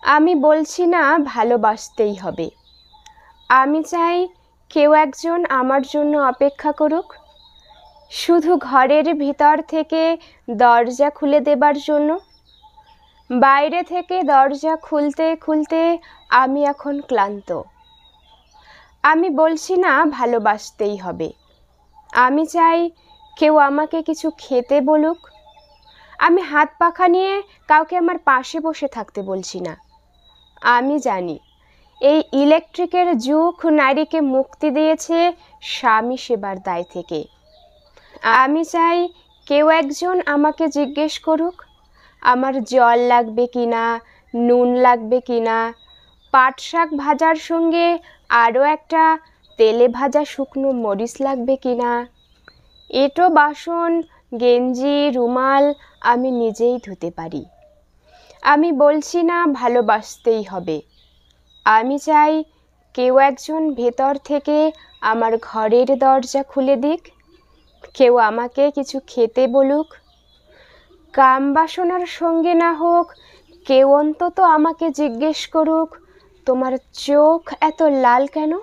আমি বলছি না ভালোবাসতেই হবে। আমি চাই কেউ একজন আমার জন্য অপেক্ষা করুক, শুধু ঘরের ভিতর থেকে দরজা খুলে দেবার জন্য। বাইরে থেকে দরজা খুলতে খুলতে আমি এখন ক্লান্ত। আমি বলছি না ভালোবাসতেই হবে। আমি চাই কেউ আমাকে কিছু খেতে বলুক। আমি হাত পাখা নিয়ে কাউকে আমার পাশে বসে থাকতে বলছি না। আমি জানি এই ইলেকট্রিকের যুগ নারীকে মুক্তি দিয়েছে স্বামী সেবার দায় থেকে। আমি চাই কেউ একজন আমাকে জিজ্ঞেস করুক আমার জল লাগবে কিনা, নুন লাগবে কিনা, পাট শাক ভাজার সঙ্গে আরও একটা তেলে ভাজা শুকনো মরিচ লাগবে কিনা। এঁটো বাসন, গেঞ্জি, রুমাল আমি নিজেই ধুতে পারি। আমি বলছি না ভালোবাসতেই হবে। আমি চাই কেউ একজন ভেতর থেকে আমার ঘরের দরজা খুলে দিক, কেউ আমাকে কিছু খেতে বলুক। কাম বাসনার সঙ্গে না হোক, কেউ অন্তত আমাকে জিজ্ঞেস করুক তোমার চোখ এত লাল কেন।